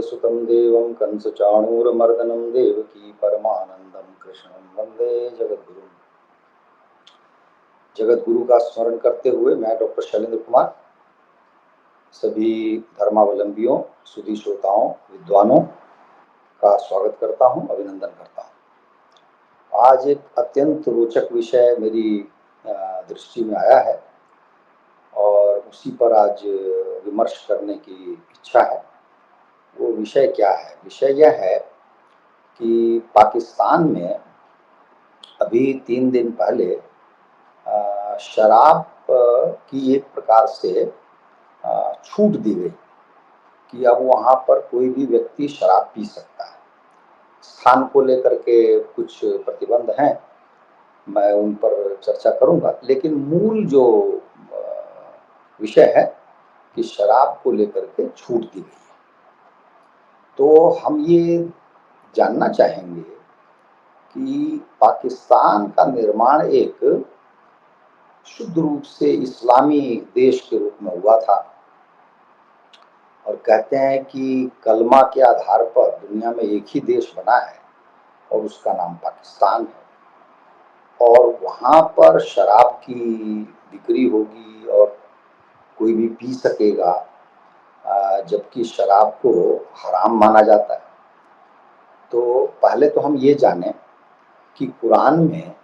वसुदेवसुतं देवं कंसचाणूरमर्दनं देवकी परमानंदं कृष्णं वंदे जगद्गुरुं। जगद्गुरु का स्मरण करते हुए मैं डॉक्टर शैलेंद्र कुमार सभी धर्मावलंबियों, सुधी श्रोताओं, विद्वानों का स्वागत करता हूं, अभिनंदन करता हूं। आज एक अत्यंत रोचक विषय मेरी दृष्टि में आया है और उसी पर आज विमर्श करने की इच्छा है। वो विषय क्या है? विषय यह है कि पाकिस्तान में अभी 3 दिन पहले शराब की एक प्रकार से छूट दी गई कि अब वहाँ पर कोई भी व्यक्ति शराब पी सकता है। स्थान को लेकर के कुछ प्रतिबंध हैं, मैं उन पर चर्चा करूँगा, लेकिन मूल जो विषय है कि शराब को लेकर के छूट दी गई है। तो हम ये जानना चाहेंगे कि पाकिस्तान का निर्माण एक शुद्ध रूप से इस्लामी देश के रूप में हुआ था और कहते हैं कि कलमा के आधार पर दुनिया में एक ही देश बना है और उसका नाम पाकिस्तान है। और वहाँ पर शराब की बिक्री होगी और कोई भी पी सकेगा, जबकि शराब को हराम माना जाता है। तो पहले तो हम ये जानें कि कुरान में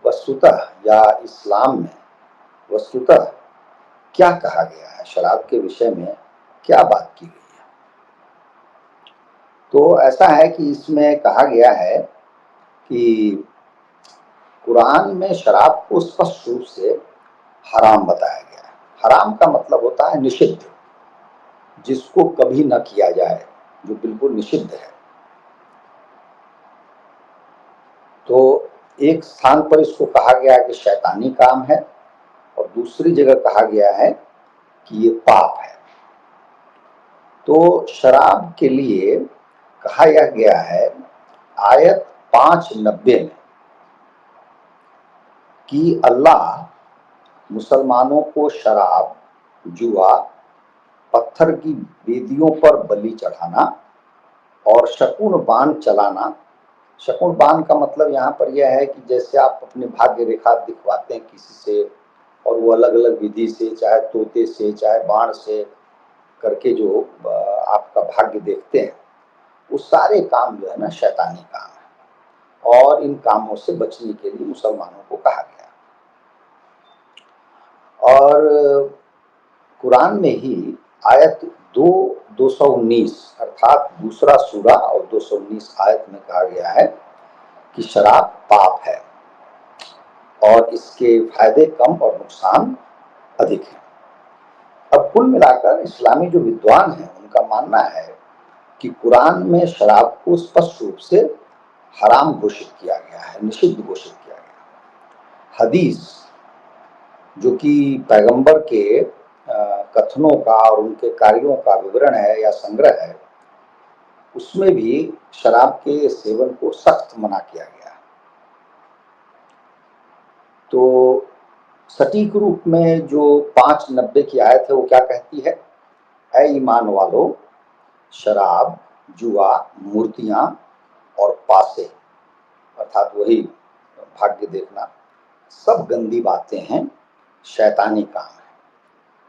वस्तुतः या इस्लाम में वस्तुतः क्या कहा गया है, शराब के विषय में क्या बात की गई है। तो ऐसा है कि इसमें कहा गया है कि कुरान में शराब को स्पष्ट रूप से हराम बताया गया है। हराम का मतलब होता है निषिद्ध, जिसको कभी न किया जाए, जो बिल्कुल निषिद्ध है। तो एक स्थान पर इसको कहा गया है कि शैतानी काम है और दूसरी जगह कहा गया है कि ये पाप है। तो शराब के लिए कहा यह गया है आयत 590 में कि अल्लाह मुसलमानों को शराब, जुआ, पत्थर की वेदियों पर बलि चढ़ाना और शकुन बाण चलाना। शकुन बाण का मतलब यहाँ पर यह है कि जैसे आप अपने भाग्य रेखा दिखवाते हैं किसी से और वो अलग अलग विधि से, चाहे तोते से, चाहे बाण से करके जो आपका भाग्य देखते हैं, वो सारे काम जो है ना शैतानी काम है और इन कामों से बचने के लिए मुसलमानों को कहा गया। और कुरान में ही आयत 219 अर्थात दूसरा सूरा और 219 आयत में कहा गया है कि शराब पाप है और इसके फायदे कम और नुकसान अधिक है। अब कुल मिलाकर इस्लामी जो विद्वान हैं उनका मानना है कि कुरान में शराब को स्पष्ट रूप से हराम घोषित किया गया है, निषिद्ध घोषित किया गया। हदीस जो कि पैगंबर के कथनों का और उनके कार्यों का विवरण है या संग्रह है, उसमें भी शराब के सेवन को सख्त मना किया गया है। तो सटीक रूप में जो 590 की आयत है वो क्या कहती है? ऐ ईमान वालों, शराब, जुआ, मूर्तियां और पासे अर्थात वही भाग्य देखना सब गंदी बातें हैं, शैतानी काम है।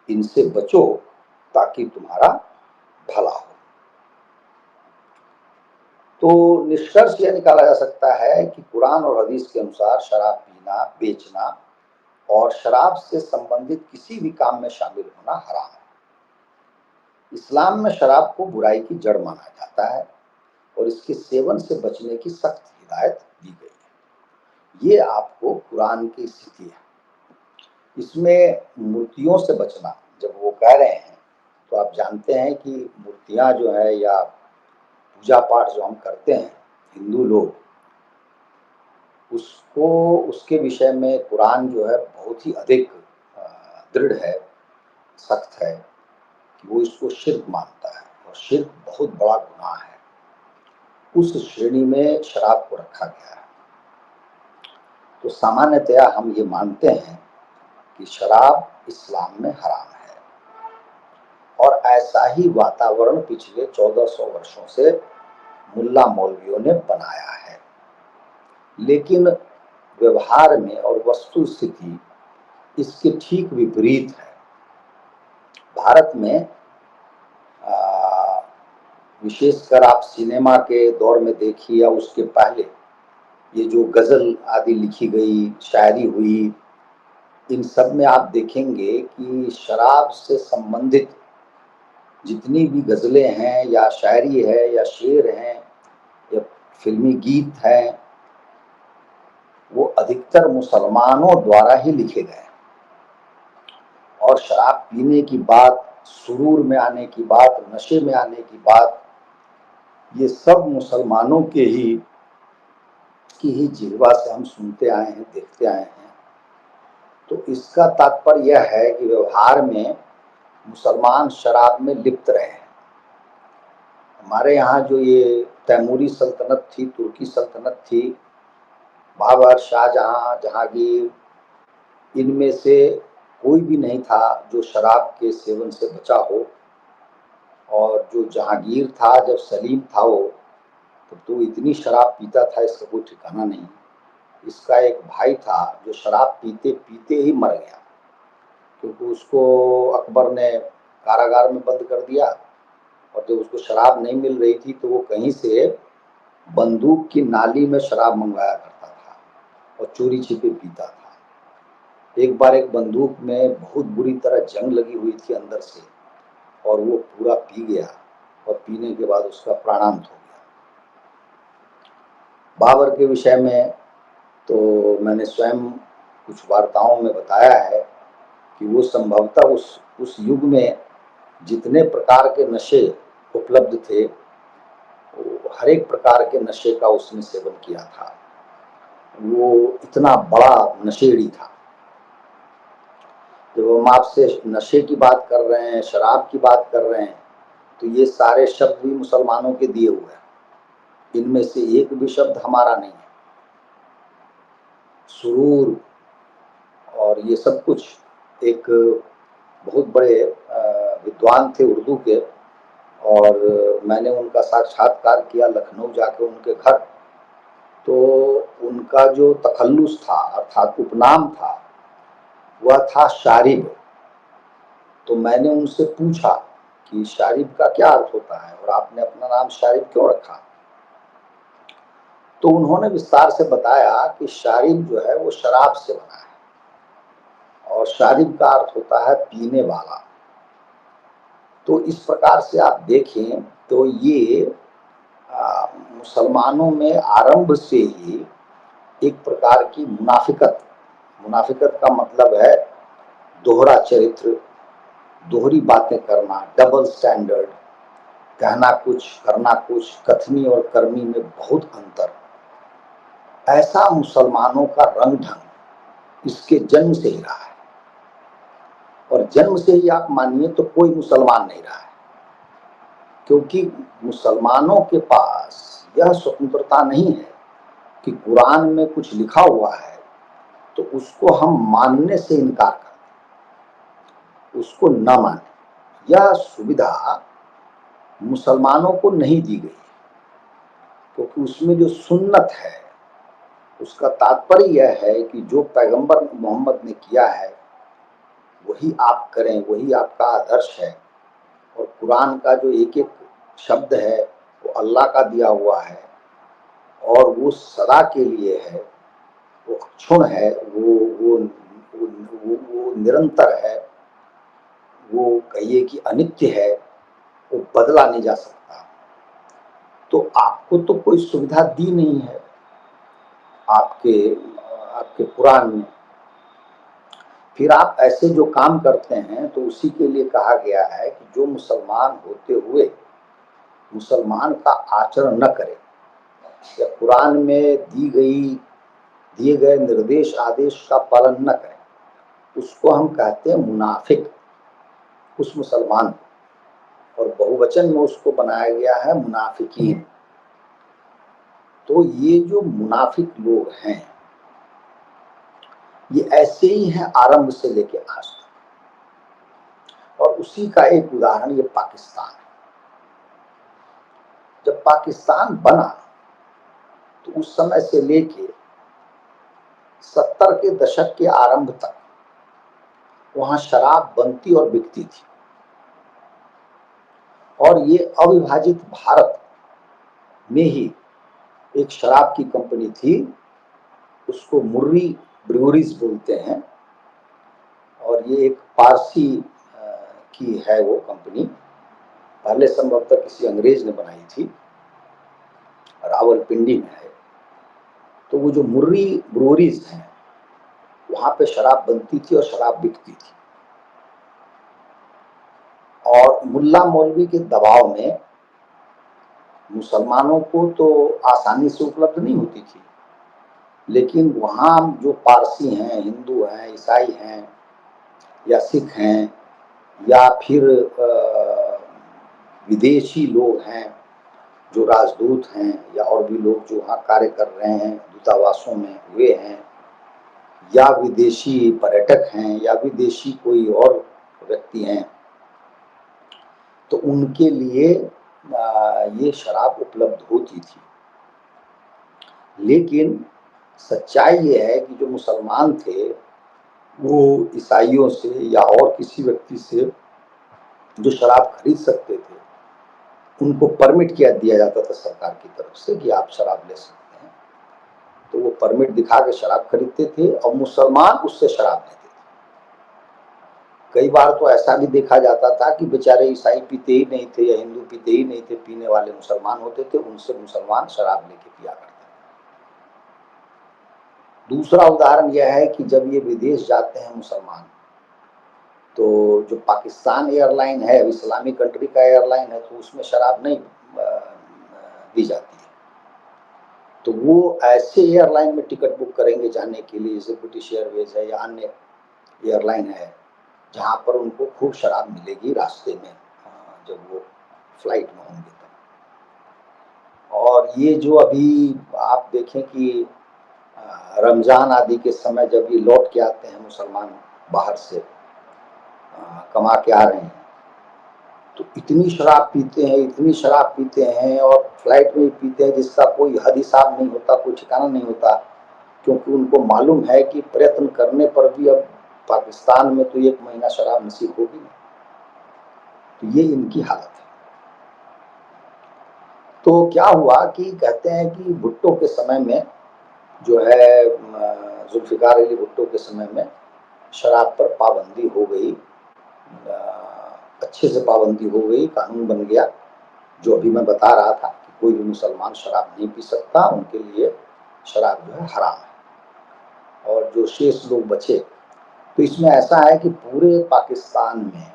इनसे बचो ताकि तुम्हारा भला हो। तो निष्कर्ष यह निकाला जा सकता है कि कुरान और हदीस के अनुसार शराब पीना, बेचना और शराब से संबंधित किसी भी काम में शामिल होना हराम है। इस्लाम में शराब को बुराई की जड़ माना जाता है और इसके सेवन से बचने की सख्त हिदायत दी गई है। ये आपको कुरान की स्थिति है। इसमें मूर्तियों से बचना जब वो कह रहे हैं तो आप जानते हैं कि मूर्तियां जो है या पूजा पाठ जो हम करते हैं हिंदू लोग, उसको उसके विषय में कुरान जो है बहुत ही अधिक दृढ़ है, सख्त है कि वो इसको शिर्क मानता है और शिर्क बहुत बड़ा गुनाह है। उस श्रेणी में शराब को रखा गया है। तो सामान्यतया हम ये मानते हैं कि शराब इस्लाम में हराम है और ऐसा ही वातावरण पिछले 1400 वर्षों से मुल्ला मौलवियों ने बनाया है। लेकिन व्यवहार में और वस्तु स्थिति इसके ठीक विपरीत है। भारत में विशेषकर आप सिनेमा के दौर में देखिए या उसके पहले ये जो गज़ल आदि लिखी गई, शायरी हुई, इन सब में आप देखेंगे कि शराब से संबंधित जितनी भी गज़लें हैं या शायरी है या शेर हैं या फिल्मी गीत हैं, वो अधिकतर मुसलमानों द्वारा ही लिखे गए। और शराब पीने की बात, सुरूर में आने की बात, नशे में आने की बात, ये सब मुसलमानों की ही जिह्वा से हम सुनते आए हैं, देखते आए हैं। तो इसका तात्पर्य यह है कि व्यवहार में मुसलमान शराब में लिप्त रहे हैं। हमारे यहाँ जो ये तैमूरी सल्तनत थी, तुर्की सल्तनत थी, बाबर, शाहजहां, जहांगीर, इनमें से कोई भी नहीं था जो शराब के सेवन से बचा हो। और जो जहांगीर था, जब सलीम था वो, तब तो इतनी शराब पीता था इसका कोई ठिकाना नहीं। इसका एक भाई था जो शराब पीते पीते ही मर गया, क्योंकि उसको अकबर ने कारागार में बंद कर दिया। और जब उसको शराब नहीं मिल रही थी तो वो कहीं से बंदूक की नाली में शराब मंगवाया करता था और चोरी छिपे पीता था। एक बार एक बंदूक में बहुत बुरी तरह जंग लगी हुई थी अंदर से, और वो पूरा पी गया और पीने के बाद उसका प्राणांत हो गया। बाबर के विषय में तो मैंने स्वयं कुछ वार्ताओं में बताया है कि वो संभवतः उस युग में जितने प्रकार के नशे उपलब्ध थे, हर एक प्रकार के नशे का उसने सेवन किया था। वो इतना बड़ा नशेड़ी था। जब हम आपसे नशे की बात कर रहे हैं, शराब की बात कर रहे हैं, तो ये सारे शब्द भी मुसलमानों के दिए हुए हैं। इनमें से एक भी शब्द हमारा नहीं है। सुरूर और ये सब कुछ, एक बहुत बड़े विद्वान थे उर्दू के, और मैंने उनका साक्षात्कार किया लखनऊ जाके उनके घर। तो उनका जो तखल्लुस था अर्थात उपनाम था, वह था शारिब। तो मैंने उनसे पूछा कि शारिब का क्या अर्थ होता है और आपने अपना नाम शारिब क्यों रखा। तो उन्होंने विस्तार से बताया कि शारिब जो है वो शराब से बना है और शारिब का अर्थ होता है पीने वाला। तो इस प्रकार से आप देखें तो ये मुसलमानों में आरंभ से ही एक प्रकार की मुनाफिकत का मतलब है दोहरा चरित्र, दोहरी बातें करना, डबल स्टैंडर्ड, कहना कुछ करना कुछ, कथनी और कर्मी में बहुत अंतर। ऐसा मुसलमानों का रंग ढंग इसके जन्म से ही रहा है। और जन्म से ही आप मानिए तो कोई मुसलमान नहीं रहा है, क्योंकि मुसलमानों के पास यह स्वतंत्रता नहीं है कि कुरान में कुछ लिखा हुआ है तो उसको हम मानने से इनकार करें, उसको न माने। यह सुविधा मुसलमानों को नहीं दी गई, क्योंकि उसमें जो सुन्नत है उसका तात्पर्य यह है कि जो पैगंबर मोहम्मद ने किया है वही आप करें, वही आपका आदर्श है। और कुरान का जो एक एक शब्द है वो अल्लाह का दिया हुआ है और वो सदा के लिए है, वो अक्षुण है, वो निरंतर है, वो कहिए कि अनित्य है, वो बदला नहीं जा सकता। तो आपको तो कोई सुविधा दी नहीं है आपके आपके कुरान में। फिर आप ऐसे जो काम करते हैं तो उसी के लिए कहा गया है कि जो मुसलमान होते हुए मुसलमान का आचरण न करे या कुरान में दिए गए निर्देश आदेश का पालन न करे, उसको हम कहते हैं मुनाफिक, उस मुसलमान को। और बहुवचन में उसको बनाया गया है मुनाफिकीन। तो ये जो मुनाफिक लोग हैं ये ऐसे ही हैं आरंभ से लेकर आज तक। और और उसी का एक उदाहरण ये पाकिस्तान है। जब पाकिस्तान बना तो उस समय से लेके 70 के दशक के आरंभ तक वहां शराब बनती और बिकती थी। और ये अविभाजित भारत में ही एक शराब की कंपनी थी, उसको मुर्री ब्रूअरीज बोलते हैं, और ये एक पारसी की है वो कंपनी। पहले संभवतः किसी अंग्रेज ने बनाई थी, रावलपिंडी में है। तो वो जो मुर्री ब्रूअरीज हैं वहां पे शराब बनती थी और शराब बिकती थी। और मुल्ला मौलवी के दबाव में मुसलमानों को तो आसानी से उपलब्ध नहीं होती थी, लेकिन वहाँ जो पारसी हैं, हिंदू हैं, ईसाई हैं या सिख हैं या फिर विदेशी लोग हैं जो राजदूत हैं या और भी लोग जो वहाँ कार्य कर रहे हैं दूतावासों में हुए हैं, या विदेशी पर्यटक हैं या विदेशी कोई और व्यक्ति हैं, तो उनके लिए ये शराब उपलब्ध होती थी। लेकिन सच्चाई ये है कि जो मुसलमान थे वो ईसाइयों से या और किसी व्यक्ति से जो शराब खरीद सकते थे उनको परमिट दिया जाता था सरकार की तरफ से कि आप शराब ले सकते हैं। तो वो परमिट दिखा के शराब खरीदते थे और मुसलमान उससे शराब लेते थे। कई बार तो ऐसा भी देखा जाता था कि बेचारे ईसाई पीते ही नहीं थे या हिंदू पीते ही नहीं थे, पीने वाले मुसलमान होते थे, उनसे मुसलमान शराब लेके पिया करते थे। दूसरा उदाहरण यह है कि जब ये विदेश जाते हैं मुसलमान, तो जो पाकिस्तान एयरलाइन है, इस्लामिक कंट्री का एयरलाइन है, तो उसमें शराब नहीं दी जाती है। तो वो ऐसे एयरलाइन में टिकट बुक करेंगे जाने के लिए, जैसे ब्रिटिश एयरवेज है या अन्य एयरलाइन है, जहाँ पर उनको खूब शराब मिलेगी रास्ते में जब वो फ्लाइट में होंगे तब। और ये जो अभी आप देखें कि रमज़ान आदि के समय जब ये लौट के आते हैं मुसलमान बाहर से कमा के आ रहे हैं, तो इतनी शराब पीते हैं, इतनी शराब पीते हैं और फ्लाइट में पीते हैं जिसका कोई हद हिसाब नहीं होता, कोई ठिकाना नहीं होता, क्योंकि उनको मालूम है कि प्रयत्न करने पर भी अब पाकिस्तान में तो 1 महीना शराब नसीब होगी नहीं। तो ये इनकी हालत है। तो क्या हुआ कि कहते हैं कि भुट्टो के समय में जो है जुल्फिकार अली भुट्टो के समय में शराब पर पाबंदी हो गई, अच्छे से पाबंदी हो गई, कानून बन गया, जो अभी मैं बता रहा था कि कोई भी मुसलमान शराब नहीं पी सकता, उनके लिए शराब जो है हराम है। और जो शेष लोग बचे, तो इसमें ऐसा है कि पूरे पाकिस्तान में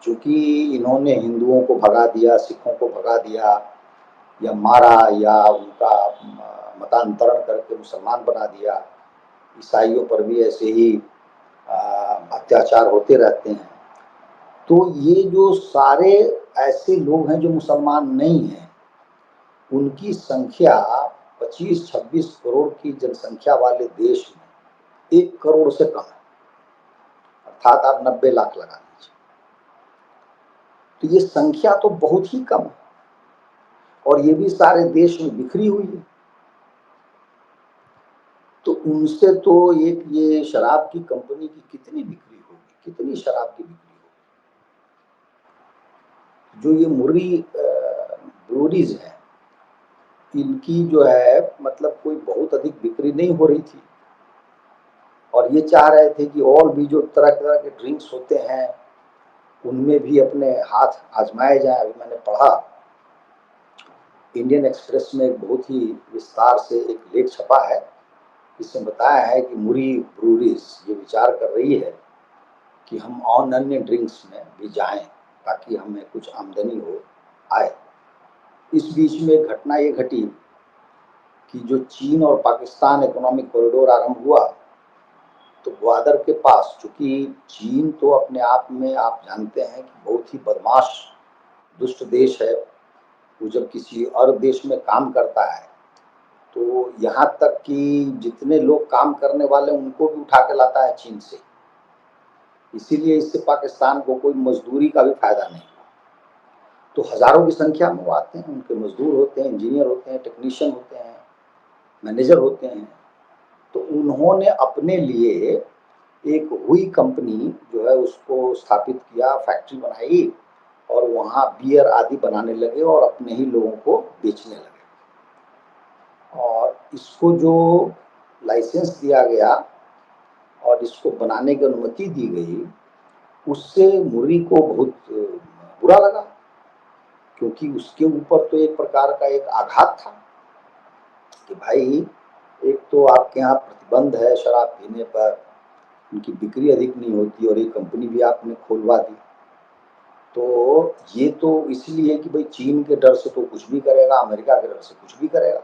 चूंकि इन्होंने हिंदुओं को भगा दिया, सिखों को भगा दिया या मारा या उनका मतांतरण करके मुसलमान बना दिया, ईसाइयों पर भी ऐसे ही अत्याचार होते रहते हैं, तो ये जो सारे ऐसे लोग हैं जो मुसलमान नहीं हैं, उनकी संख्या 25-26 करोड़ की जनसंख्या वाले देश में 1 करोड़ से कम है, अर्थात आप 90 लाख लगा लीजिए। तो ये संख्या तो बहुत ही कम है और ये भी सारे देश में बिखरी हुई है। तो उनसे तो एक ये शराब की कंपनी की कितनी बिक्री होगी, कितनी शराब की बिक्री होगी। जो ये मुर्री ब्रूअरीज है, इनकी जो है मतलब कोई बहुत अधिक बिक्री नहीं हो रही थी, और ये चाह रहे थे कि और भी जो तरह तरह के ड्रिंक्स होते हैं उनमें भी अपने हाथ आजमाए जाए। अभी मैंने पढ़ा इंडियन एक्सप्रेस में एक बहुत ही विस्तार से एक लेख छपा है, इसमें बताया है कि मुर्री ब्रूअरीज ये विचार कर रही है कि हम अन्य ड्रिंक्स में भी जाएं ताकि हमें कुछ आमदनी हो आए। इस बीच में एक घटना ये घटी कि जो चीन और पाकिस्तान इकोनॉमिक कॉरिडोर आरंभ हुआ, तो ग्वादर के पास, चूंकि चीन तो अपने आप में आप जानते हैं कि बहुत ही बदमाश दुष्ट देश है, वो जब किसी और देश में काम करता है तो यहाँ तक कि जितने लोग काम करने वाले उनको भी उठा के लाता है चीन से। इसीलिए इससे पाकिस्तान को कोई मजदूरी का भी फायदा नहीं। तो हजारों की संख्या में वो आते हैं, उनके मजदूर होते हैं, इंजीनियर होते हैं, टेक्नीशियन होते हैं, मैनेजर होते हैं। तो उन्होंने अपने लिए एक हुई कंपनी जो है उसको स्थापित किया, फैक्ट्री बनाई और वहाँ बियर आदि बनाने लगे और अपने ही लोगों को बेचने लगे। और इसको जो लाइसेंस दिया गया और इसको बनाने की अनुमति दी गई, उससे मुर्री को बहुत बुरा लगा, क्योंकि उसके ऊपर तो एक प्रकार का एक आघात था कि भाई, एक तो आपके यहाँ प्रतिबंध है शराब पीने पर, उनकी बिक्री अधिक नहीं होती और एक कंपनी भी आपने खोलवा दी। तो ये तो इसलिए कि भाई चीन के डर से तो कुछ भी करेगा, अमेरिका के डर से कुछ भी करेगा,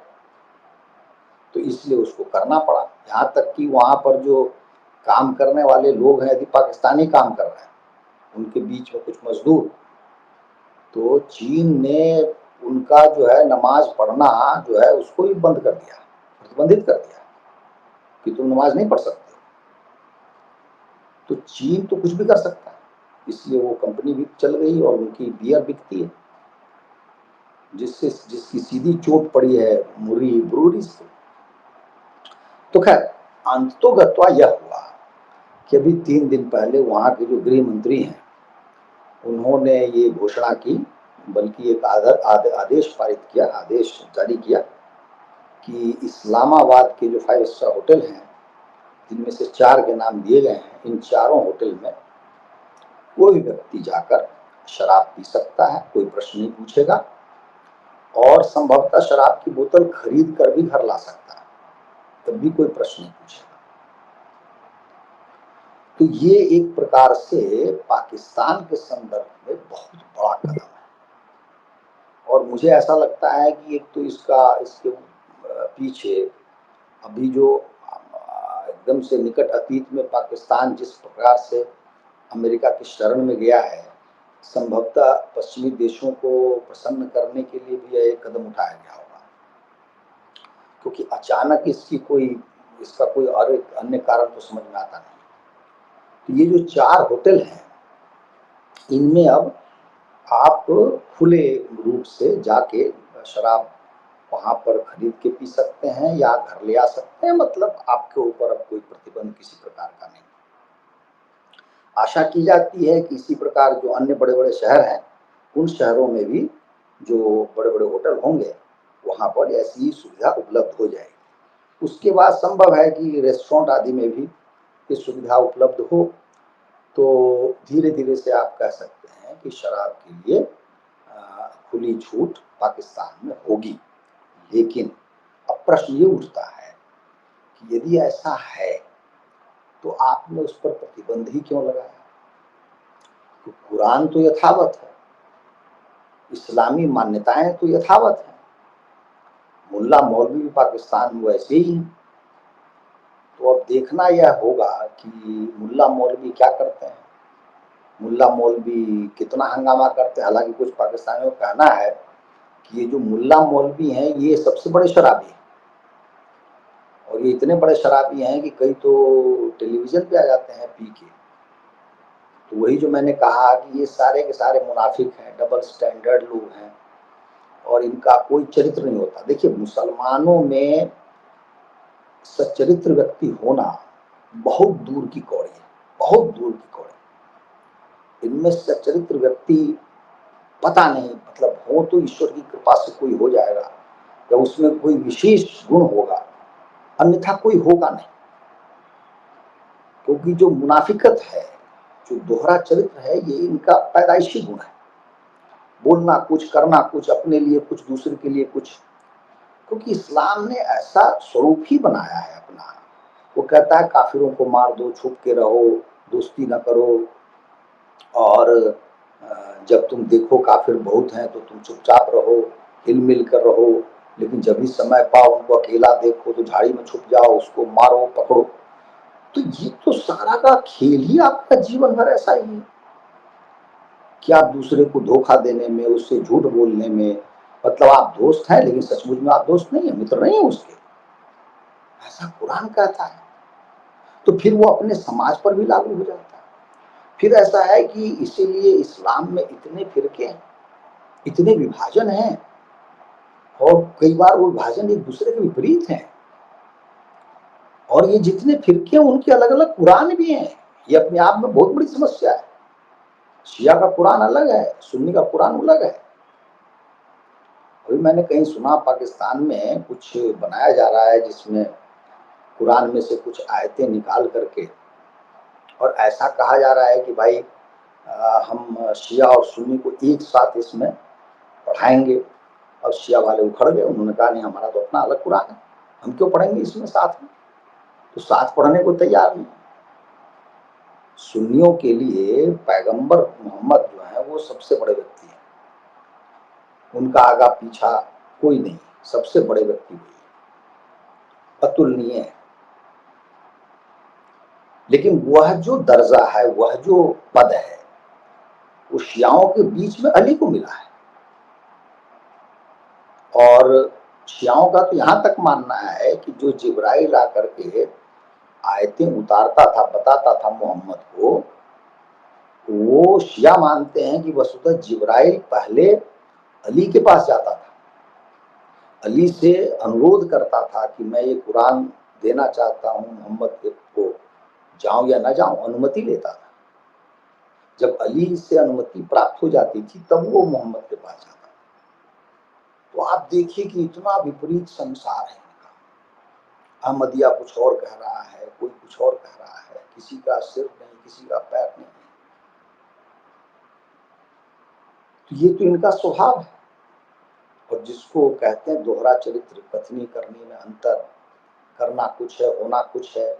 तो इसलिए उसको करना पड़ा। यहाँ तक कि वहाँ पर जो काम करने वाले लोग हैं, यदि पाकिस्तानी काम कर रहे हैं, उनके बीच में कुछ मजदूर, तो चीन ने उनका जो है नमाज पढ़ना जो है उसको भी बंद कर दिया, प्रतिबंधित कर दिया कि तुम नमाज नहीं पढ़ सकते। तो चीन तो कुछ भी कर सकता है, इसलिए वो कंपनी भी चल गई और उनकी बियर बिकती है, जिसकी सीधी चोट पड़ी है मुर्री ब्रूअरी से। तो खैर, अंततोगत्वा यह हुआ कि अभी 3 दिन पहले वहाँ के जो गृह मंत्री हैं, उन्होंने ये घोषणा की, बल्कि एक आदेश पारित किया, आदेश जारी किया कि इस्लामाबाद के जो 5 स्टार होटल हैं, जिनमें से 4 के नाम दिए गए हैं, इन चारों होटल में कोई व्यक्ति जाकर शराब पी सकता है, कोई प्रश्न नहीं पूछेगा, और संभवतः शराब की बोतल खरीद कर भी घर ला सकता है, तब भी कोई प्रश्न नहीं पूछेगा। तो ये एक प्रकार से पाकिस्तान के संदर्भ में बहुत बड़ा कदम है। और मुझे ऐसा लगता है कि एक तो इसके पीछे अभी जो एकदम से निकट अतीत में पाकिस्तान जिस प्रकार से अमेरिका की शरण में गया है, संभवतः पश्चिमी देशों को प्रसन्न करने के लिए भी यह एक कदम उठाया गया होगा, क्योंकि अचानक इसका कोई और एक अन्य कारण तो समझ में आता नहीं। तो ये जो 4 होटल हैं, इनमें अब आप खुले रूप से जाके शराब वहाँ पर खरीद के पी सकते हैं या घर ले आ सकते हैं, मतलब आपके ऊपर अब कोई प्रतिबंध किसी प्रकार का नहीं। आशा की जाती है कि इसी प्रकार जो अन्य बड़े-बड़े शहर हैं, उन शहरों में भी जो बड़े-बड़े होटल होंगे, वहाँ पर ऐसी सुविधा उपलब्ध हो जाएगी। उसके बाद संभव है कि रेस्टोरेंट आदि में भी ये सुविधा उपलब्ध हो, तो धीरे-धीरे से आप कह सकते हैं कि शराब के लिए खुली छूट पाकिस्तान में होगी। लेकिन अब प्रश्न ये उठता है कि यदि ऐसा है, तो आपने उस पर प्रतिबंध ही क्यों लगाया? तो कुरान तो यथावत है, इस्लामी मान्यताएं तो यथावत हैं, मुल्ला मौलवी भी पाकिस्तान में वैसे ही हैं। तो अब देखना यह होगा कि मुल्ला मौलवी क्या करते हैं, मुल्ला मौलवी कितना हंगामा करते हैं। हालांकि कुछ पाकिस्तानियों का कहना है कि ये जो मुल्ला मौलवी हैं, ये सबसे बड़े शराबी हैं, और ये इतने बड़े शराबी हैं कि कई तो टेलीविजन पे आ जाते हैं पी के। तो वही जो मैंने कहा कि ये सारे के सारे मुनाफिक हैं, डबल स्टैंडर्ड लोग हैं, और इनका कोई चरित्र नहीं होता। देखिए, मुसलमानों में सच्चरित्र व्यक्ति होना बहुत दूर की कौड़ी है, बहुत दूर की कौड़ी। इनमें सच्चरित्र व्यक्ति पता नहीं, मतलब हो तो ईश्वर की कृपा से कोई हो जाएगा या उसमें कोई विशेष गुण होगा, अन्यथा कोई होगा नहीं। क्योंकि जो मुनाफिकत है, जो दोहरा चरित्र है, ये इनका पैदाइशी गुण है, बोलना कुछ, करना कुछ, अपने लिए कुछ, दूसरे के लिए कुछ। क्योंकि इस्लाम ने ऐसा स्वरूप ही बनाया है अपना। वो कहता है काफिरों को मार दो, छुप के रहो, दोस्ती न करो, और जब तुम देखो काफिर बहुत हैं तो तुम चुपचाप रहो, हिल मिल कर रहो, लेकिन जब भी समय पाओ उनको अकेला देखो तो झाड़ी में छुप जाओ, उसको मारो पकड़ो। तो ये तो सारा का खेल ही आपका जीवन भर ऐसा ही है कि आप दूसरे को धोखा देने में, उससे झूठ बोलने में, मतलब आप दोस्त हैं लेकिन सचमुच में आप दोस्त नहीं है, मित्र नहीं है उसके, ऐसा कुरान कहता है। तो फिर वो अपने समाज पर भी लागू हो जाता है। फिर ऐसा है कि इसीलिए इस्लाम में इतने फिरके हैं, इतने विभाजन हैं, और कई बार वो विभाजन एक दूसरे के विपरीत हैं। और ये जितने फिरके हैं उनके अलग अलग कुरान भी हैं। ये अपने आप में बहुत बड़ी समस्या है। शिया का कुरान अलग है, सुन्नी का कुरान अलग है। अभी मैंने कहीं सुना पाकिस्तान में कुछ बनाया जा रहा है जिसमें कुरान में से कुछ आयतें निकाल करके और ऐसा कहा जा रहा है कि भाई हम शिया और सुन्नी को एक साथ इसमें पढ़ाएंगे। और शिया वाले उखड़ गए, उन्होंने कहा नहीं, हमारा तो अपना अलग कुरान है, हम क्यों पढ़ेंगे इसमें साथ में। तो साथ पढ़ने को तैयार नहीं। सुन्नियों के लिए पैगंबर मोहम्मद जो है वो सबसे बड़े व्यक्ति हैं, उनका आगा पीछा कोई नहीं, सबसे बड़े व्यक्ति हुए, अतुलनीय है। लेकिन वह जो दर्जा है, वह जो पद है, वो शियाओं के बीच में अली को मिला है। और शियाओं का तो यहां तक मानना है कि जो जिब्राइल आकर के आयतें उतारता था, बताता था मोहम्मद को, वो शिया मानते हैं कि वसुतः जिब्राइल पहले अली के पास जाता था, अली से अनुरोध करता था कि मैं ये कुरान देना चाहता हूँ मोहम्मद को, जाऊं या ना जाऊं, अनुमति लेता था। जब अली से अनुमति प्राप्त हो जाती थी तब वो मोहम्मद के पास जाता था। तो आप देखिए कि इतना विपरीत संसार है इनका। अहमदिया कुछ और कह रहा है, कोई कुछ और कह रहा है, किसी का सिर नहीं, किसी का पैर नहीं। तो ये तो इनका स्वभाव है। और जिसको कहते हैं दोहरा चरित्र, कथनी करने में अंतर, करना कुछ है होना कुछ है,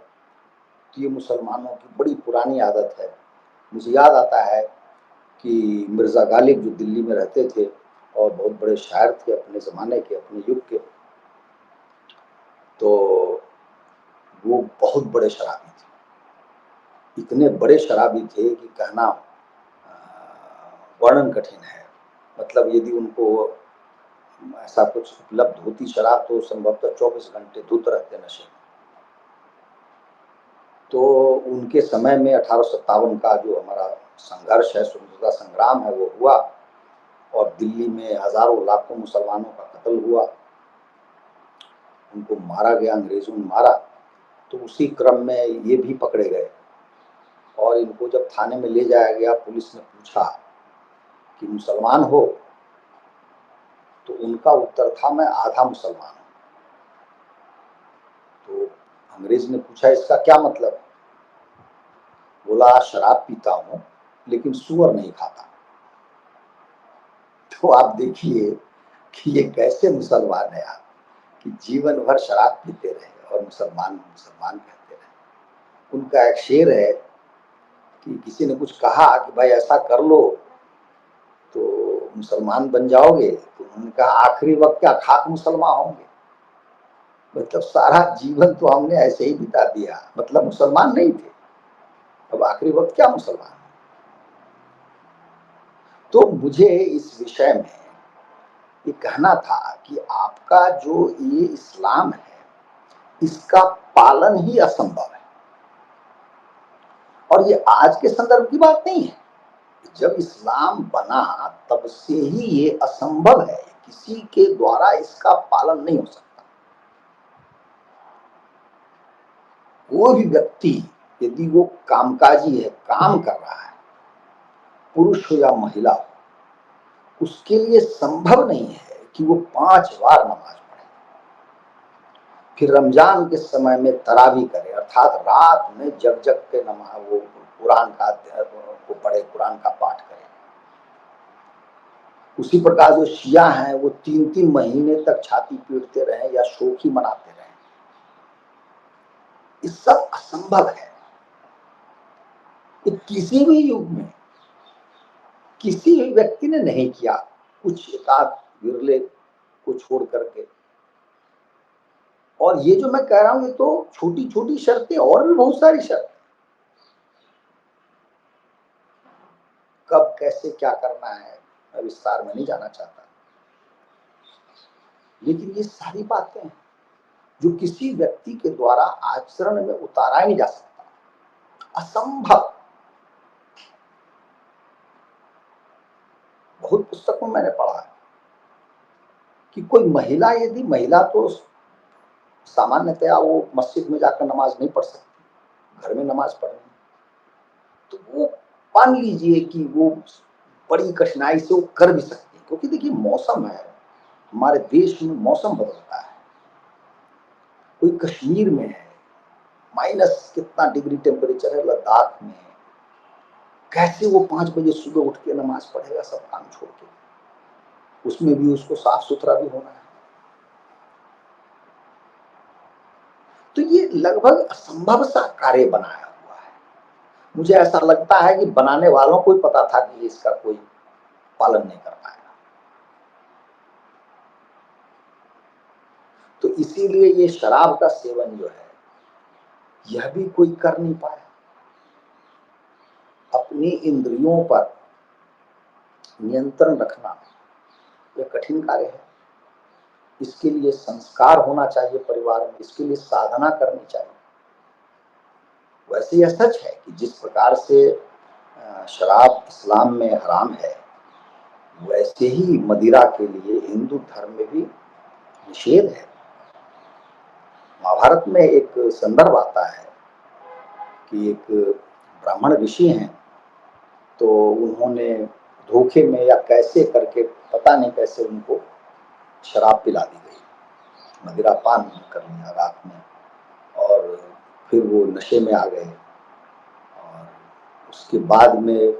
तो ये मुसलमानों की बड़ी पुरानी आदत है। मुझे याद आता है कि मिर्ज़ा गालिब जो दिल्ली में रहते थे और बहुत बड़े शायर थे अपने ज़माने के, अपने युग के, तो वो बहुत बड़े शराबी थे। इतने बड़े शराबी थे कि कहना वर्णन कठिन है। मतलब यदि उनको ऐसा कुछ उपलब्ध होती शराब तो संभवतः 24 घंटे धुत रहते नशे में। तो उनके समय में 1857 का जो हमारा संघर्ष है, स्वतंत्रता संग्राम है, वो हुआ और दिल्ली में हजारों लाखों मुसलमानों का कत्ल हुआ, उनको मारा गया, अंग्रेजों ने मारा। तो उसी क्रम में ये भी पकड़े गए और इनको जब थाने में ले जाया गया, पुलिस ने पूछा कि मुसलमान हो, तो उनका उत्तर था मैं आधा मुसलमान हूँ। तो अंग्रेज ने पूछा इसका क्या मतलब, बोला शराब पीता हूँ लेकिन सुअर नहीं खाता। तो आप देखिए कि ये कैसे मुसलमान है आप, कि जीवन भर शराब पीते रहे और मुसलमान मुसलमान कहते रहे। उनका एक शेर है कि किसी ने कुछ कहा कि भाई ऐसा कर लो तो मुसलमान बन जाओगे, तो उन्होंने कहा आखिरी वक्त क्या खाक मुसलमान होंगे। मतलब सारा जीवन तो हमने ऐसे ही बिता दिया, मतलब मुसलमान नहीं थे, अब आखिरी वक्त क्या मुसलमान। तो मुझे इस विषय में ये कहना था कि आपका जो ये इस्लाम है, इसका पालन ही असंभव है। और ये आज के संदर्भ की बात नहीं है, जब इस्लाम बना तब से ही ये असंभव है, किसी के द्वारा इसका पालन नहीं हो सकता। कोई भी व्यक्ति यदि वो कामकाजी है, काम कर रहा है, पुरुष हो या महिला हो, उसके लिए संभव नहीं है कि वो 5 बार नमाज पढ़े, फिर रमजान के समय में तरावी करे, अर्थात रात में जग जग के नमाज वो कुरान का को पढ़े, कुरान का पाठ करे। उसी प्रकार जो शिया हैं वो 3-3 महीने तक छाती पीटते रहे या शोखी मनाते रहे, ये सब असंभव है। ये किसी भी युग में किसी भी व्यक्ति ने नहीं किया, कुछ एकाध विरले को छोड़ करके। और ये जो मैं कह रहा हूं ये तो छोटी छोटी शर्तें, और भी बहुत सारी शर्तें, कब कैसे क्या करना है मैं विस्तार में नहीं जाना चाहता, लेकिन ये सारी बातें हैं जो किसी व्यक्ति के द्वारा आचरण में उतारा ही नहीं जा सकता, असंभव। बहुत पुस्तकों में मैंने पढ़ा है कि कोई महिला, यदि महिला तो सामान्यतया वो मस्जिद में जाकर नमाज नहीं पढ़ सकती, घर में नमाज पढ़नी, तो वो मान लीजिए कि वो बड़ी कठिनाई से वो कर भी सकती है, क्योंकि देखिए मौसम है, हमारे देश में मौसम बदलता है। कोई कश्मीर में है, माइनस कितना डिग्री टेम्परेचर है, लद्दाख में है, कैसे वो 5 बजे सुबह उठ के नमाज पढ़ेगा सब काम छोड़ के? उसमें भी उसको साफ सुथरा भी होना है। तो ये लगभग असंभव सा कार्य बनाया हुआ है। मुझे ऐसा लगता है कि बनाने वालों को ही पता था कि इसका कोई पालन नहीं कर पाएगा, तो इसीलिए ये शराब का सेवन जो है यह भी कोई कर नहीं पाया। अपनी इंद्रियों पर नियंत्रण रखना यह कठिन कार्य है। इसके लिए संस्कार होना चाहिए परिवार में, इसके लिए साधना करनी चाहिए। वैसे यह सच है कि जिस प्रकार से शराब इस्लाम में हराम है, वैसे ही मदिरा के लिए हिंदू धर्म में भी निषेध है। महाभारत में एक संदर्भ आता है कि एक ब्राह्मण ऋषि हैं, तो उन्होंने धोखे में या कैसे करके, पता नहीं कैसे, उनको शराब पिला दी गई, मदिरा पान कर लिया रात में, और फिर वो नशे में आ गए, और उसके बाद में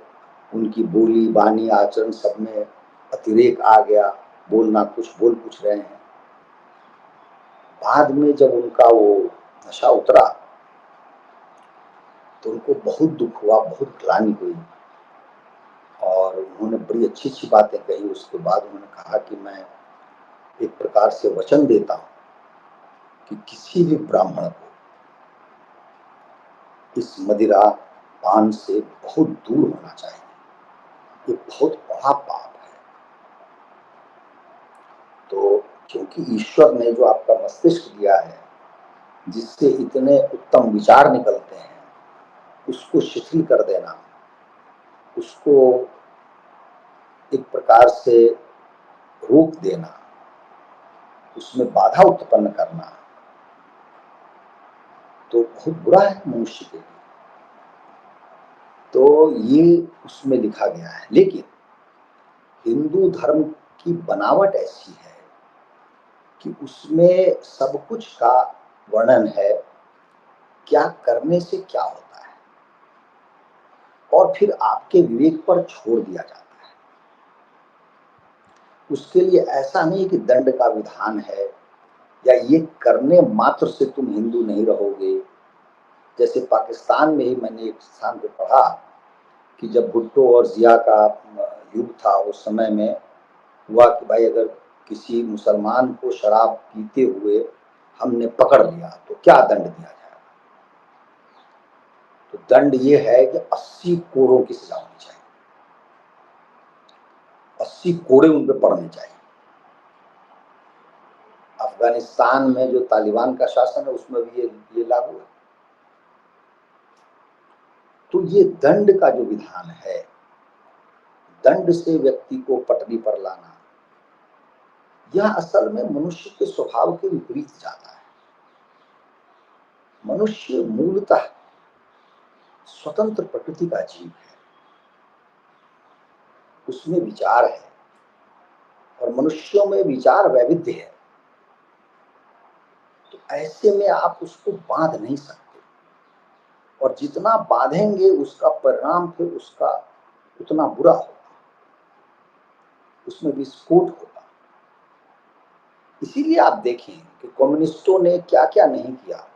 उनकी बोली बानी आचरण सब में अतिरेक आ गया, बोलना कुछ बोल कुछ रहे हैं। बाद में जब उनका वो नशा उतरा तो उनको बहुत दुख हुआ, बहुत ग्लानि हुई, और उन्होंने बड़ी अच्छी अच्छी बातें कही। उसके बाद उन्होंने कहा कि मैं एक प्रकार से वचन देता हूँ कि किसी भी ब्राह्मण को इस मदिरा पान से बहुत दूर होना चाहिए, ये बहुत बड़ा पाप है। तो क्योंकि ईश्वर ने जो आपका मस्तिष्क दिया है, जिससे इतने उत्तम विचार निकलते हैं, उसको शिथिल कर देना, उसको एक प्रकार से रोक देना, उसमें बाधा उत्पन्न करना, तो बहुत बुरा है मनुष्य के लिए। तो ये उसमें लिखा गया है। लेकिन हिंदू धर्म की बनावट ऐसी है कि उसमें सब कुछ का वर्णन है, क्या करने से क्या होता है, और फिर आपके विवेक पर छोड़ दिया जाता है। उसके लिए ऐसा नहीं कि दंड का विधान है या ये करने मात्र से तुम हिंदू नहीं रहोगे। जैसे पाकिस्तान में ही मैंने एक स्थान पे पढ़ा कि जब भुट्टो और जिया का युग था, उस समय में हुआ कि भाई अगर किसी मुसलमान को शराब पीते हुए हमने पकड़ लिया तो क्या दंड दिया जाएगा? तो दंड ये है कि 80 कोड़ों की सजा होनी चाहिए, 80 कोड़े उन पे पड़ने चाहिए। अफगानिस्तान में जो तालिबान का शासन है उसमें भी ये लागू है। तो ये दंड का जो विधान है, दंड से व्यक्ति को पटरी पर लाना, यह असल में मनुष्य के स्वभाव के विपरीत जाता है। मनुष्य मूलतः स्वतंत्र प्रकृति का जीव है, उसमें विचार है, और मनुष्यों में विचार वैविध्य है। तो ऐसे में आप उसको बांध नहीं सकते, और जितना बांधेंगे उसका परिणाम फिर उसका उतना बुरा होगा, उसमें विस्फोट होगा। इसीलिए आप देखें कि कम्युनिस्टों ने क्या क्या नहीं किया,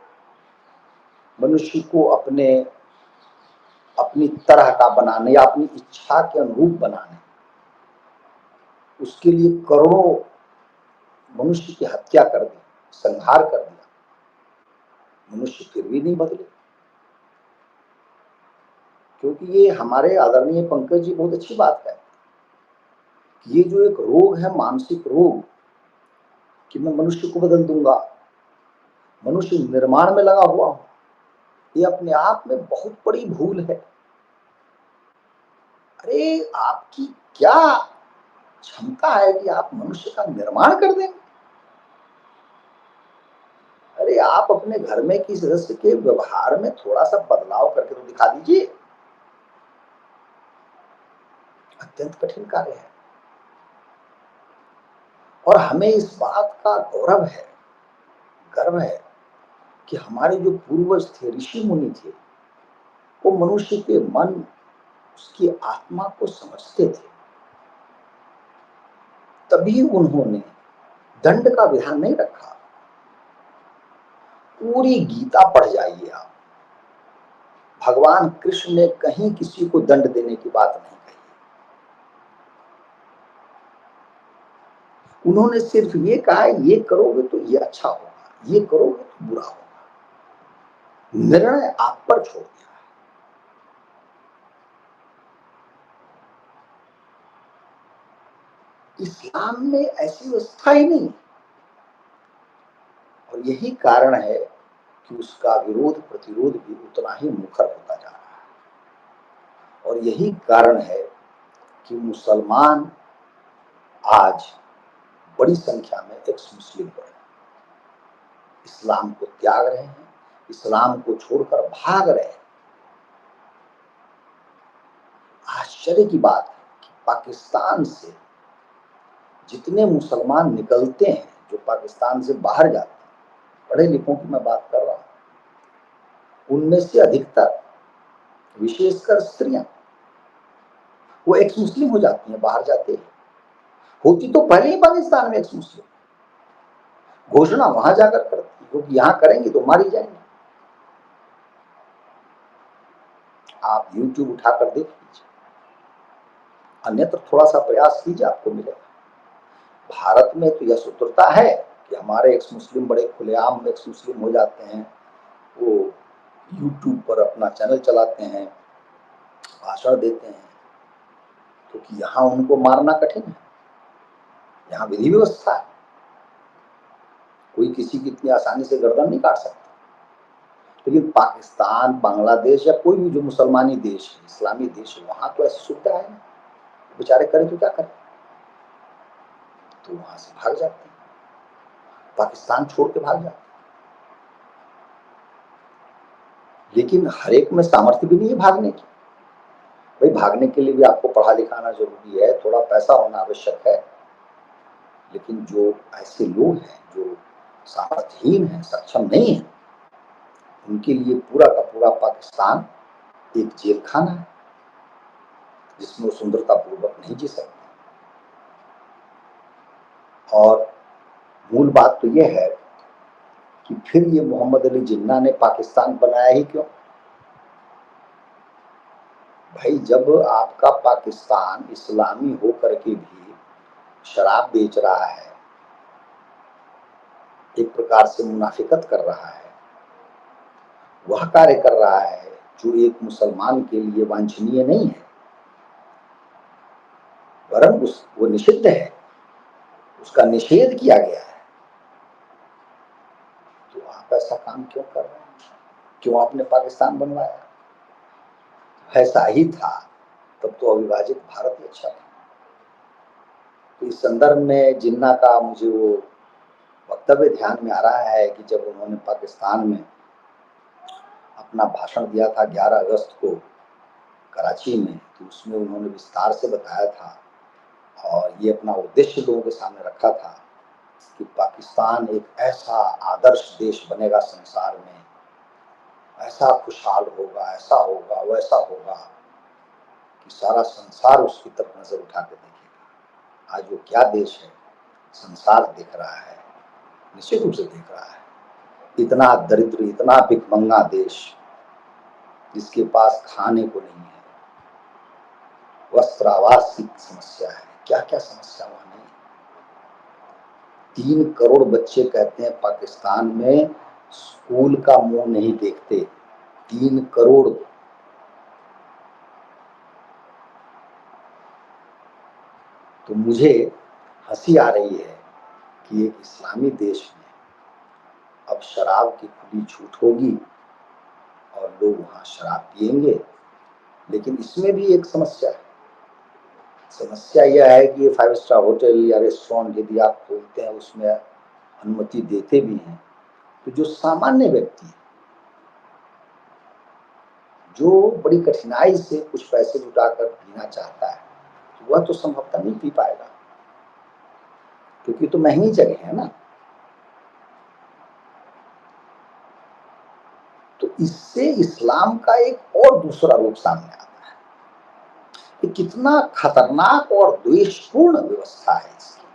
मनुष्य को अपनी तरह का बनाने या अपनी इच्छा के अनुरूप बनाने, उसके लिए करोड़ों मनुष्य की हत्या कर दी, संहार कर दिया, मनुष्य फिर भी नहीं बदले। क्योंकि ये हमारे आदरणीय पंकज जी बहुत अच्छी बात है कि ये जो एक रोग है, मानसिक रोग, कि मैं मनुष्य को बदल दूंगा, मनुष्य निर्माण में लगा हुआ हूं, ये अपने आप में बहुत बड़ी भूल है। अरे आपकी क्या क्षमता है कि आप मनुष्य का निर्माण कर देंगे। अरे आप अपने घर में किसी सदस्य के व्यवहार में थोड़ा सा बदलाव करके तो दिखा दीजिए। अत्यंत कठिन कार्य है और हमें इस बात का गौरव है, गर्व है कि हमारे जो पूर्वज थे, ऋषि मुनि थे, वो मनुष्य के मन, उसकी आत्मा को समझते थे। तभी उन्होंने दंड का विधान नहीं रखा। पूरी गीता पढ़ जाइए आप, भगवान कृष्ण ने कहीं किसी को दंड देने की बात नहीं कही। उन्होंने सिर्फ ये कहा, ये करोगे तो ये अच्छा होगा, ये करोगे तो बुरा होगा। निर्णय आप पर छोड़ दिया। इस्लाम में ऐसी व्यवस्था ही नहीं, और यही कारण है कि उसका विरोध प्रतिरोध भी उतना ही मुखर होता जा रहा है। और यही कारण है कि मुसलमान आज बड़ी संख्या में एक्स मुस्लिम हो रहे हैं, इस्लाम को त्याग रहे हैं, इस्लाम को छोड़कर भाग रहे हैं। आश्चर्य की बात है कि पाकिस्तान से जितने मुसलमान निकलते हैं, जो पाकिस्तान से बाहर जाते हैं, पढ़े लिखों की मैं बात कर रहा हूं, उनमें से अधिकतर, विशेषकर स्त्रियां, वो एक्स मुस्लिम हो जाती हैं, बाहर जाते हैं। होती तो पहले ही पाकिस्तान में एक्स मुस्लिम, घोषणा वहां जाकर करती, क्योंकि यहां करेंगी तो मारी जाएंगी। आप YouTube उठाकर देख लीजिए, अन्यत्र थोड़ा सा प्रयास कीजिए, आपको मिलेगा। भारत में तो यह स्वतंत्रता है कि हमारे एक्स मुस्लिम बड़े खुलेआम एक्स मुस्लिम हो जाते हैं, वो YouTube पर अपना चैनल चलाते हैं, भाषण देते हैं, क्योंकि यहाँ उनको मारना कठिन है, यहाँ विधि व्यवस्था है, कोई किसी की इतनी आसानी से गर्दन नहीं काट सकता। लेकिन पाकिस्तान, बांग्लादेश या कोई भी जो मुसलमानी देश है, इस्लामी देश है, वहां तो ऐसी सुविधा है ना, बेचारे करें तो क्या करें, तो वहां से भाग जाते हैं, पाकिस्तान छोड़ के भाग जाते हैं। लेकिन हर एक में सामर्थ्य भी नहीं है भागने की। भाई भागने के लिए भी आपको पढ़ा लिखाना जरूरी है, थोड़ा पैसा होना आवश्यक है। लेकिन जो ऐसे लोग हैं जो सामर्थ्यहीन हैं, सक्षम नहीं है, उनके लिए पूरा का पूरा पाकिस्तान एक जेल खाना है, जिसमें वो सुंदरता पूर्वक नहीं जी सकते। और मूल बात तो यह है कि फिर ये मोहम्मद अली जिन्ना ने पाकिस्तान बनाया ही क्यों? भाई जब आपका पाकिस्तान इस्लामी होकर के भी शराब बेच रहा है, एक प्रकार से मुनाफिकत कर रहा है, वह कार्य कर रहा है जो एक मुसलमान के लिए वांछनीय नहीं है, वरन वो निषिद्ध है, उसका निषेध किया गया है, तो आप ऐसा काम क्यों कर रहे हैं? क्यों आपने पाकिस्तान बनवाया? ऐसा ही था तब तो अविभाजित भारत ही अच्छा था। तो इस संदर्भ में जिन्ना का मुझे वो वक्तव्य ध्यान में आ रहा है कि जब उन्होंने पाकिस्तान में अपना भाषण दिया था 11 अगस्त को कराची में, तो उसमें उन्होंने विस्तार से बताया था और ये अपना उद्देश्य लोगों के सामने रखा था कि पाकिस्तान एक ऐसा आदर्श देश बनेगा संसार में, ऐसा खुशहाल होगा, ऐसा होगा, वैसा होगा कि सारा संसार उसकी तरफ नजर उठा के देखेगा। आज वो क्या देश है, संसार देख रहा है, निश्चित रूप से देख रहा है। इतना दरिद्र, इतना भिखमंगा देश, जिसके पास खाने को नहीं है, वस्त्र आवास की समस्या है, क्या क्या समस्या वहां नहीं। 3 करोड़ बच्चे कहते हैं पाकिस्तान में स्कूल का मुंह नहीं देखते, 3 करोड़। तो मुझे हंसी आ रही है कि एक इस्लामी देश में अब शराब की खुली छूट होगी और लोग वहां शराब पिएंगे। लेकिन इसमें भी एक समस्या है, समस्या यह है कि ये 5 स्टार होटल या रेस्टोरेंट यदि आप खोलते हैं, उसमें अनुमति देते भी हैं, तो जो सामान्य व्यक्ति है, जो बड़ी कठिनाई से कुछ पैसे जुटाकर पीना चाहता है, वह तो संभवतः नहीं पी पाएगा, क्योंकि तो महंगी जगह है ना। तो इससे इस्लाम का एक और दूसरा रूप सामने आता है कि कितना खतरनाक और द्वेषपूर्ण व्यवस्था है इसकी,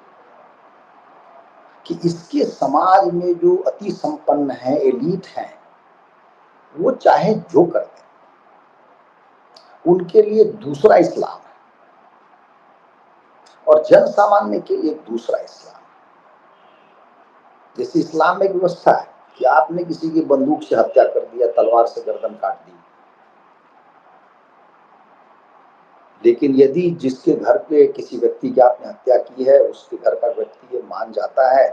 कि इसके समाज में जो अति संपन्न है, एलीट हैं, वो चाहे जो कर दें, उनके लिए दूसरा इस्लाम है और जन सामान्य के लिए दूसरा इस्लाम। जैसे इस्लाम में एक व्यवस्था है कि आपने किसी की बंदूक से हत्या कर दिया, तलवार से गर्दन काट दी, लेकिन यदि जिसके घर पे किसी व्यक्ति की आपने हत्या की है, उसके घर का व्यक्ति ये मान जाता है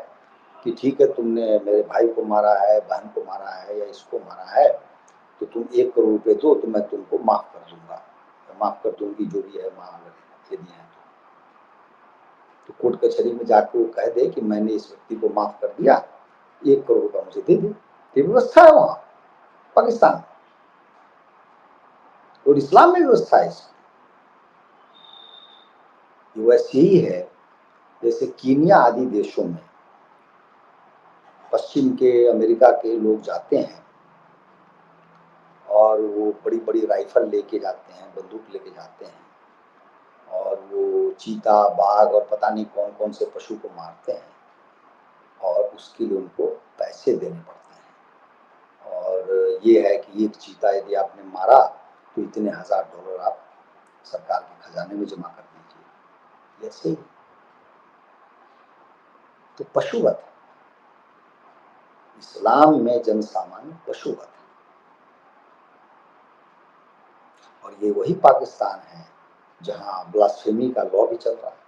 कि ठीक है, तुमने मेरे भाई को मारा है, बहन को मारा है या इसको मारा है, तो तुम 1 करोड़ रुपए दो तो मैं तुमको माफ कर दूंगा, माफ कर दूंगी, जो भी है यदि है तो कोर्ट कचहरी में जाके वो कह दे कि मैंने इस व्यक्ति को माफ कर दिया, 1 करोड़ रुपया मुझे दे दे। ये व्यवस्था है वहां पाकिस्तान में, और इस्लाम में व्यवस्था है इसकी। वैसे ही है जैसे कीनिया आदि देशों में पश्चिम के अमेरिका के लोग जाते हैं और वो बड़ी बड़ी राइफल लेके जाते हैं, बंदूक लेके जाते हैं, और वो चीता, बाघ और पता नहीं कौन कौन से पशु को मारते हैं, और उसके लिए उनको पैसे देने पड़ते हैं। और ये है कि एक चीता यदि आपने मारा तो इतने $1000 आप सरकार के खजाने में जमा कर दीजिए। ऐसे ही तो पशुवत है, इस्लाम में जन सामान्य पशुवत है। और ये वही पाकिस्तान है जहां ब्लास्फेमी का लॉ भी चल रहा है।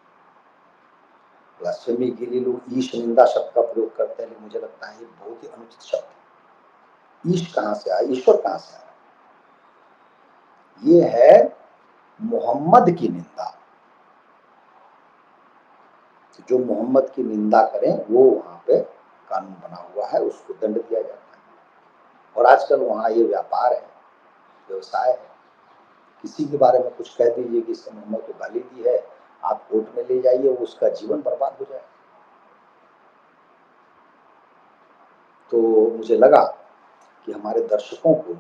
ब्लास्फेमी के लिए लोग ईश निंदा शब्द का प्रयोग करते हैं, लेकिन मुझे लगता है ये बहुत ही अनुचित शब्द है। ईश कहां से आया, ईश्वर कहां से आया? ये है मोहम्मद की निंदा। जो मोहम्मद की निंदा करें वो वहां पे कानून बना हुआ है, उसको दंड दिया जाता है। और आजकल वहां ये व्यापार है, व्यवसाय है। किसी के बारे में कुछ कह दीजिए कि इसने मोहम्मद को गाली दी है, आप कोर्ट में ले जाइए, वो उसका जीवन बर्बाद हो जाए। तो मुझे लगा कि हमारे दर्शकों को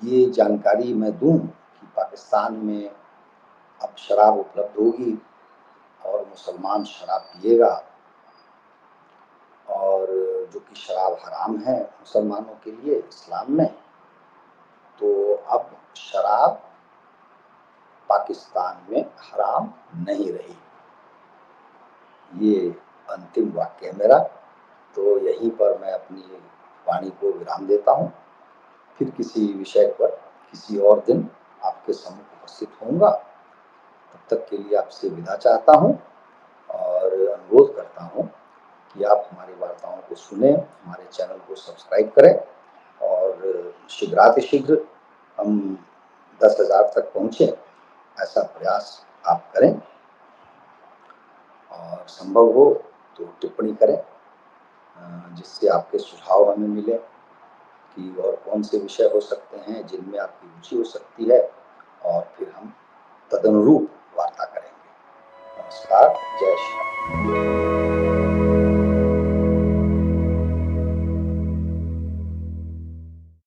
ये जानकारी मैं दूं कि पाकिस्तान में अब शराब उपलब्ध होगी और मुसलमान शराब पिएगा, और जो कि शराब हराम है मुसलमानों के लिए इस्लाम में, तो अब शराब पाकिस्तान में हराम नहीं रही। ये अंतिम वाक्य है मेरा। तो यहीं पर मैं अपनी वाणी को विराम देता हूँ। फिर किसी विषय पर किसी और दिन आपके सम्मुख उपस्थित होऊंगा। तब तक के लिए आपसे विदा चाहता हूँ और अनुरोध करता हूँ कि आप हमारी वार्ताओं को सुने, हमारे चैनल को सब्सक्राइब करें, और शीघ्रातिशीघ्र हम 10,000 तक पहुँचे ऐसा प्रयास आप करें, और संभव हो तो टिप्पणी करें, जिससे आपके सुझाव हमें मिले कि और कौन से विषय हो सकते हैं जिनमें आपकी रुचि हो सकती है, और फिर हम तदनुरूप वार्ता करेंगे। नमस्कार, जय श्री राम।